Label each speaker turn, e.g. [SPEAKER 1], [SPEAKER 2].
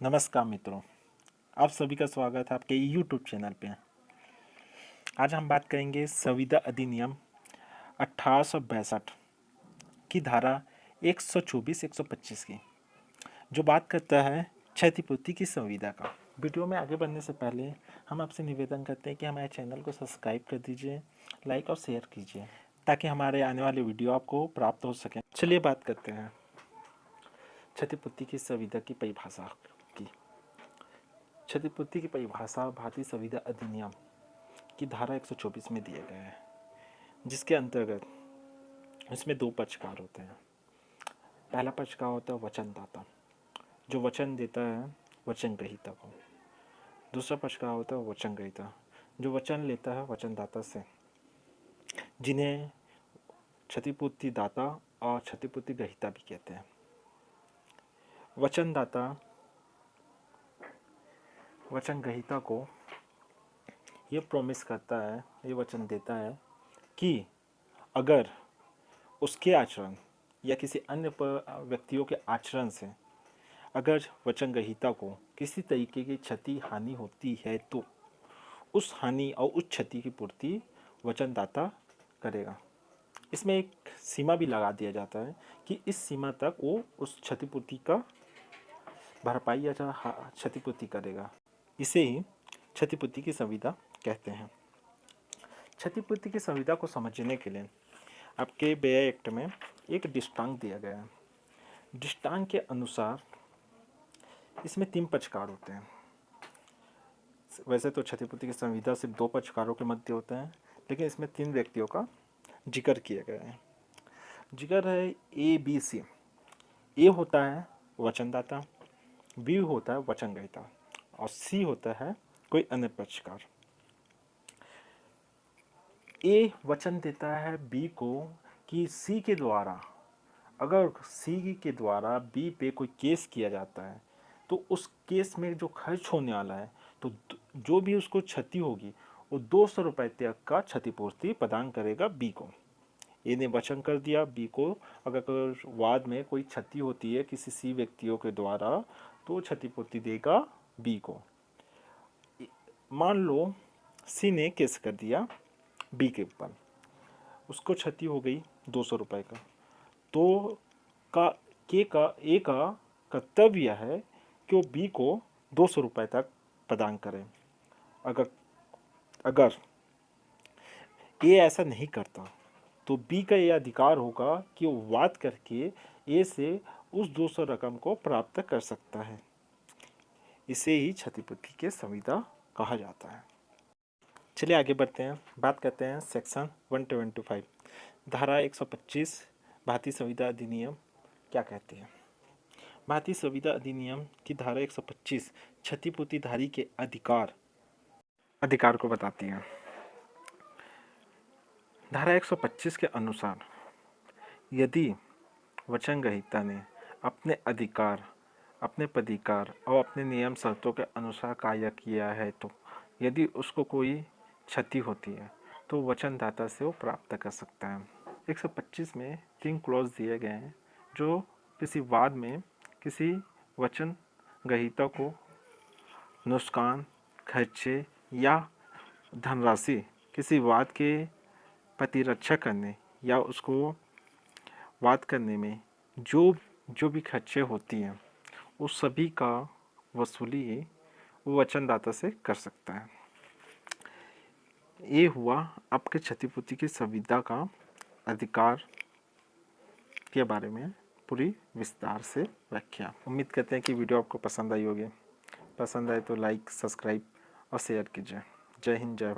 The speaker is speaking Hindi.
[SPEAKER 1] नमस्कार मित्रों, आप सभी का स्वागत है आपके YouTube चैनल पे। आज हम बात करेंगे संविदा अधिनियम 1862 की धारा 124-125 की, जो बात करता है क्षतिपूर्ति की संविदा का। वीडियो में आगे बढ़ने से पहले हम आपसे निवेदन करते हैं कि हमारे चैनल को सब्सक्राइब कर दीजिए, लाइक और शेयर कीजिए, ताकि हमारे आने वाले वीडियो आपको प्राप्त हो सकें। चलिए बात करते हैं क्षतिपूर्ति की संविदा की परिभाषा की। क्षतिपूर्ति की परिभाषा भारतीय संविदा अधिनियम की धारा 124 में दिया गया है, जिसके अंतर्गत इसमें दो पक्षकार होते हैं। पहला पक्षकार होता है वचनदाता, जो वचन देता है वचन ग्रहीता को। दूसरा पक्षकार होता है वचन ग्रहीता, जो वचन लेता है वचनदाता से, जिन्हें क्षतिपूर्ति दाता और क्षतिपूर्ति ग्रहीता भी कहते हैं। वचनदाता वचन ग्रहीता को ये प्रॉमिस करता है, ये वचन देता है कि अगर उसके आचरण या किसी अन्य व्यक्तियों के आचरण से अगर वचन ग्रहीता को किसी तरीके की क्षति हानि होती है, तो उस हानि और उस क्षति की पूर्ति वचनदाता करेगा। इसमें एक सीमा भी लगा दिया जाता है कि इस सीमा तक वो उस क्षतिपूर्ति का भरपाई या क्षतिपूर्ति करेगा। इसे ही क्षतिपूर्ति की संविदा कहते हैं। क्षतिपूर्ति की संविदा को समझने के लिए आपके व्यय एक्ट में एक दृष्टांत दिया गया है। दृष्टांत के अनुसार इसमें 3 पक्षकार होते हैं। वैसे तो क्षतिपूर्ति की संविदा सिर्फ 2 पक्षकारों के मध्य होते हैं, लेकिन इसमें 3 व्यक्तियों का जिक्र किया गया है। जिक्र है ए बी सी। ए होता है वचनदाता, बी होता है वचन ग्रहीता और सी होता है कोई अन्य पक्षकार। ए वचन देता है बी को कि सी के द्वारा, अगर सी के द्वारा बी पे कोई केस किया जाता है, तो उस केस में जो खर्च होने वाला है, तो जो भी उसको क्षति होगी वो 200 रुपये तक का क्षतिपूर्ति प्रदान करेगा बी को। ए ने वचन कर दिया बी को, अगर वाद में कोई क्षति होती है किसी सी व्यक्तियों के द्वारा, तो क्षतिपूर्ति देगा बी को। मान लो सी ने केस कर दिया बी के ऊपर, उसको क्षति हो गई 200 रुपये का, तो ए का कर्तव्य है कि वो बी को 200 रुपये तक प्रदान करें। अगर ए ऐसा नहीं करता, तो बी का ये अधिकार होगा कि वो वाद करके ए से उस 200 रकम को प्राप्त कर सकता है। इसे ही क्षतिपूर्ति की संविदा कहा जाता है। चलिए आगे बढ़ते हैं, बात करते हैं सेक्शन 125 धारा 125 भारतीय संविदा अधिनियम क्या कहती है। भारतीय संविदा अधिनियम की धारा 125 क्षतिपूर्तिधारी के अधिकार को बताती है। धारा 125 के अनुसार यदि वचन ग्रहीता ने अपने अधिकार, अपने पदाधिकार और अपने नियम शर्तों के अनुसार कार्य किया है, तो यदि उसको कोई क्षति होती है तो वचनदाता से वो प्राप्त कर सकता है। 125 में 3 क्लॉज दिए गए हैं, जो किसी वाद में किसी वचन ग्रहीता को नुकसान, खर्चे या धनराशि किसी वाद के प्रतिरक्षा करने या उसको वाद करने में जो भी खर्चे होती हैं, उस सभी का वसूली वो वचनदाता से कर सकता है। ये हुआ आपके क्षतिपूर्ति की संविदा का अधिकार के बारे में पूरी विस्तार से व्याख्या। उम्मीद करते हैं कि वीडियो आपको पसंद आई होगी। पसंद आए तो लाइक, सब्सक्राइब और शेयर कीजिए। जय हिंद, जय भारत।